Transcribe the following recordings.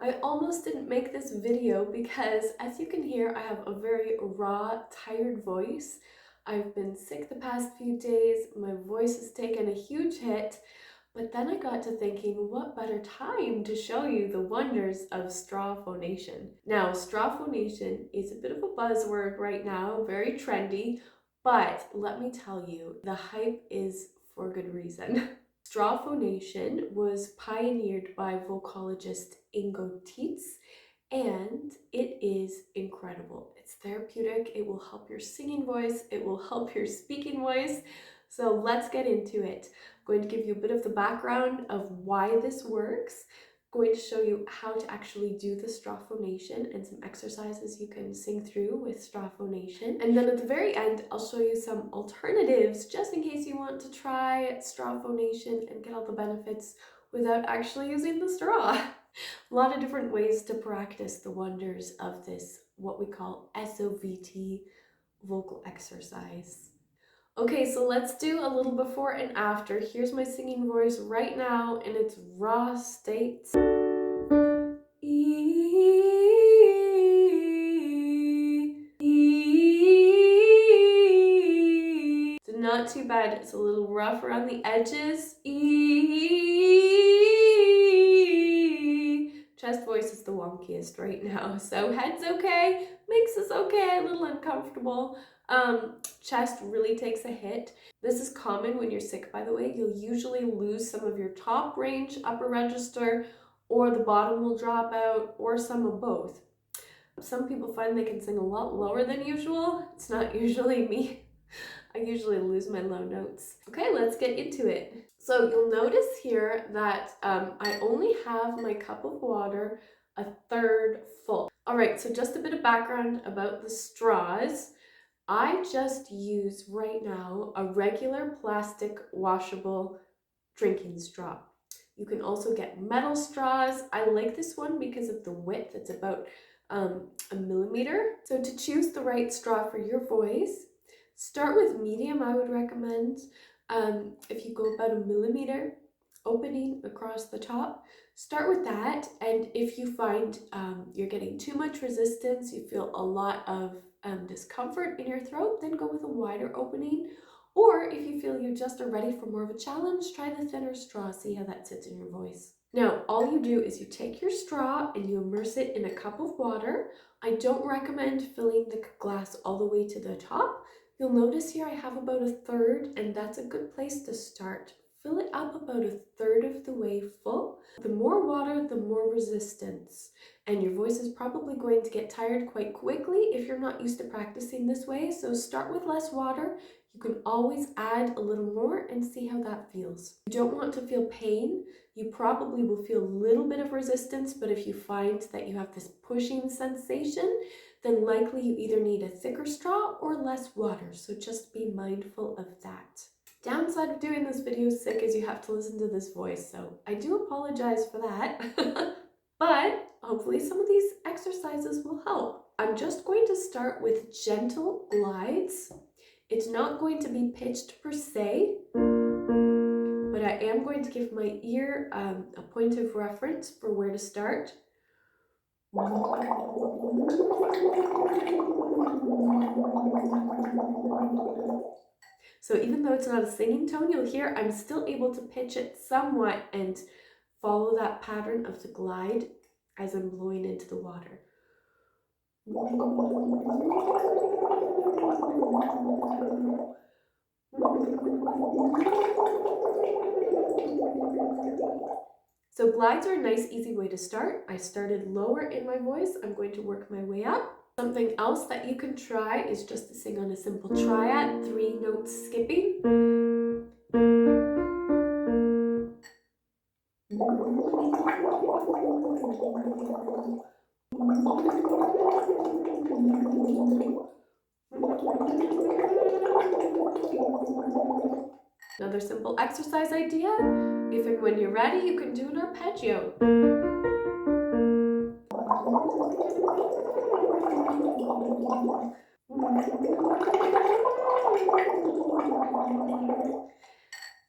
I almost didn't make this video because, as you can hear, I have a very raw, tired voice. I've been sick the past few days, my voice has taken a huge hit, but then I got to thinking, what better time to show you the wonders of straw phonation. Now, straw phonation is a bit of a buzzword right now, very trendy, but let me tell you, the hype is for good reason. Straw phonation was pioneered by vocalist S.O.V.T, and it is incredible. It's therapeutic, it will help your singing voice, it will help your speaking voice. So let's get into it. I'm going to give you a bit of the background of why this works. I'm going to show you how to actually do the straw phonation and some exercises you can sing through with straw phonation. And then at the very end, I'll show you some alternatives just in case you want to try straw phonation and get all the benefits without actually using the straw. A lot of different ways to practice the wonders of this, what we call S.O.V.T vocal exercise. Okay, so let's do a little before and after. Here's my singing voice right now in its raw state. So not too bad, it's a little rough around the edges. Chest voice is the wonkiest right now, so head's okay, mix is okay, a little uncomfortable. Chest really takes a hit. This is common when you're sick, by the way. You'll usually lose some of your top range, upper register, or the bottom will drop out, or some of both. Some people find they can sing a lot lower than usual. It's not usually me. I usually lose my low notes. Okay, let's get into it. So you'll notice here that I only have my cup of water a third full. All right, so just a bit of background about the straws. I just use right now a regular plastic washable drinking straw. You can also get metal straws. I like this one because of the width. It's about a millimeter. So to choose the right straw for your voice, start with medium, I would recommend. If you go about a millimeter opening across the top, start with that. And if you find you're getting too much resistance, you feel a lot of discomfort in your throat, then go with a wider opening. Or if you feel you just are ready for more of a challenge, try the thinner straw, see how that sits in your voice. Now, all you do is you take your straw and you immerse it in a cup of water. I don't recommend filling the glass all the way to the top. You'll notice here I have about a third, and that's a good place to start. Fill it up about a third of the way full. The more water, the more resistance. And your voice is probably going to get tired quite quickly if you're not used to practicing this way. So start with less water. You can always add a little more and see how that feels. You don't want to feel pain. You probably will feel a little bit of resistance, but if you find that you have this pushing sensation, then likely you either need a thicker straw or less water. So just be mindful of that. Downside of doing this video sick is you have to listen to this voice, so I do apologize for that. But hopefully some of these exercises will help. I'm just going to start with gentle glides. It's not going to be pitched per se, but I am going to give my ear a point of reference for where to start. So even though it's not a singing tone, you'll hear I'm still able to pitch it somewhat and follow that pattern of the glide as I'm blowing into the water. So glides are a nice, easy way to start. I started lower in my voice. I'm going to work my way up. Something else that you can try is just to sing on a simple triad, 3 notes skipping. Another simple exercise idea, if and when you're ready, you can do an arpeggio.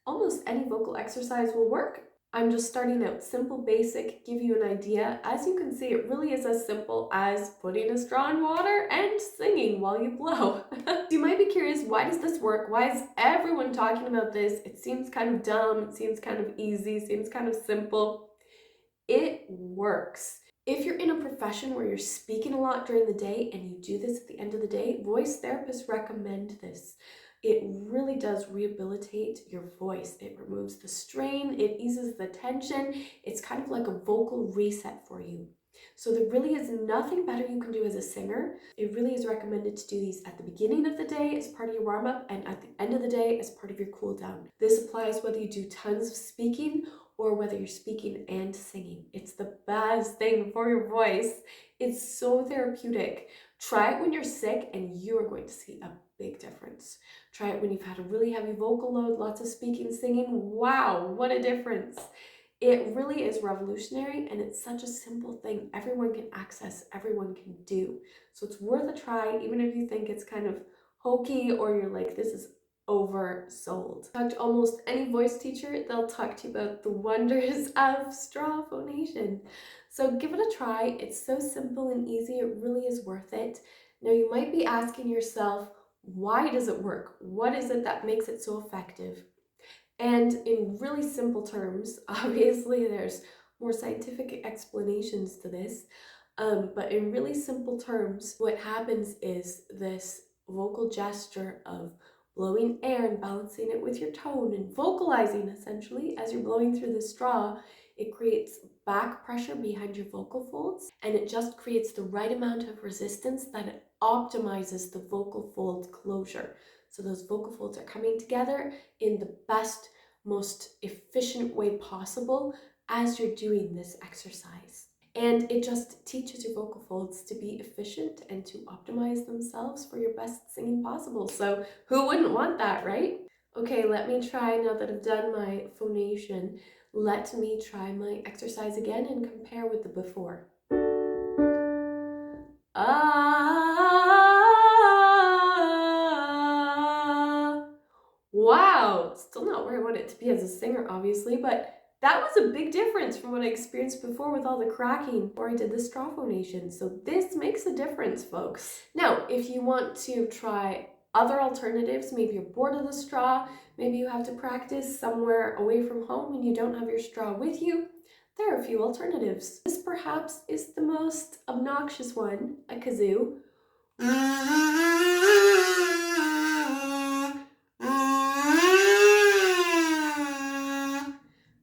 Almost any vocal exercise will work. I'm just starting out simple, basic, give you an idea. As you can see, it really is as simple as putting a straw in water and singing while you blow. You might be curious, why does this work? Why is everyone talking about this? It seems kind of dumb, it seems kind of easy, seems kind of simple. It works. If you're in a profession where you're speaking a lot during the day and you do this at the end of the day, voice therapists recommend this. It really does rehabilitate your voice. It removes the strain, it eases the tension. It's kind of like a vocal reset for you. So there really is nothing better you can do as a singer. It really is recommended to do these at the beginning of the day as part of your warm-up and at the end of the day as part of your cool down. This applies whether you do tons of speaking or whether you're speaking and singing. It's the best thing for your voice. It's so therapeutic. Try it when you're sick and you are going to see a big difference. Try it when you've had a really heavy vocal load, lots of speaking, singing. Wow, what a difference. It really is revolutionary, and it's such a simple thing everyone can access, everyone can do. So it's worth a try, even if you think it's kind of hokey or you're like, this is oversold. Talk to almost any voice teacher, they'll talk to you about the wonders of straw phonation. So give it a try. It's so simple and easy. It really is worth it. Now you might be asking yourself, why does it work? What is it that makes it so effective? And in really simple terms, obviously there's more scientific explanations to this, but in really simple terms, what happens is this vocal gesture of blowing air and balancing it with your tone and vocalizing essentially as you're blowing through the straw, it creates back pressure behind your vocal folds, and it just creates the right amount of resistance that it optimizes the vocal fold closure. So those vocal folds are coming together in the best, most efficient way possible as you're doing this exercise. And it just teaches your vocal folds to be efficient and to optimize themselves for your best singing possible. So who wouldn't want that, right? Okay, let me try, now that I've done my phonation, let me try my exercise again and compare with the before. Wow, still not where I want it to be as a singer, obviously, but that was a big difference from what I experienced before with all the cracking before I did the straw phonation. So this makes a difference, folks. Now, if you want to try other alternatives, maybe you're bored of the straw, maybe you have to practice somewhere away from home and you don't have your straw with you, there are a few alternatives. This perhaps is the most obnoxious one, a kazoo.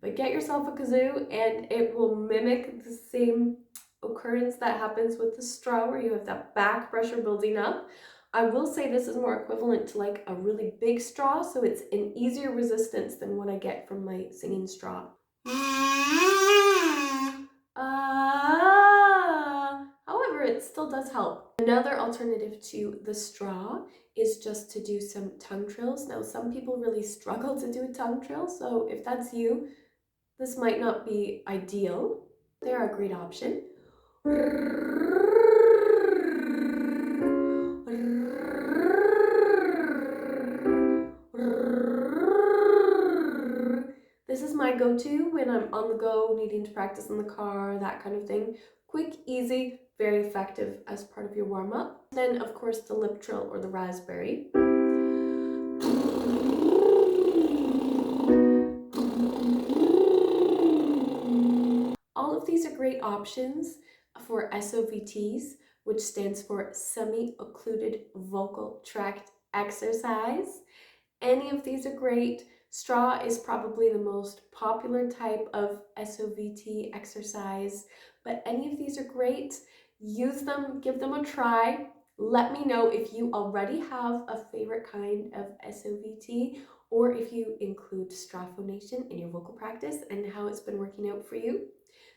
But get yourself a kazoo and it will mimic the same occurrence that happens with the straw where you have that back pressure building up. I will say this is more equivalent to like a really big straw, so it's an easier resistance than what I get from my singing straw. However, it still does help. Another alternative to the straw is just to do some tongue trills. Now, some people really struggle to do a tongue trill, so if that's you, this might not be ideal. They are a great option. This is my go-to when I'm on the go, needing to practice in the car, that kind of thing. Quick, easy, very effective as part of your warm-up. Then, of course, the lip trill or the raspberry. All of these are great options for S.O.V.Ts, which stands for semi-occluded vocal tract exercise. Any of these are great. Straw is probably the most popular type of S.O.V.T exercise, but any of these are great. Use them, give them a try. Let me know if you already have a favorite kind of S.O.V.T or if you include straw phonation in your vocal practice and how it's been working out for you.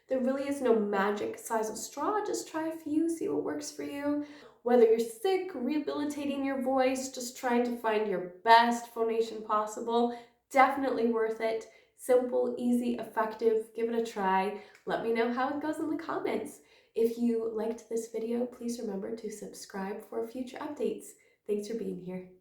There really is no magic size of straw. Just try a few, see what works for you. Whether you're sick, rehabilitating your voice, just trying to find your best phonation possible, definitely worth it. Simple, easy, effective. Give it a try. Let me know how it goes in the comments. If you liked this video, please remember to subscribe for future updates. Thanks for being here.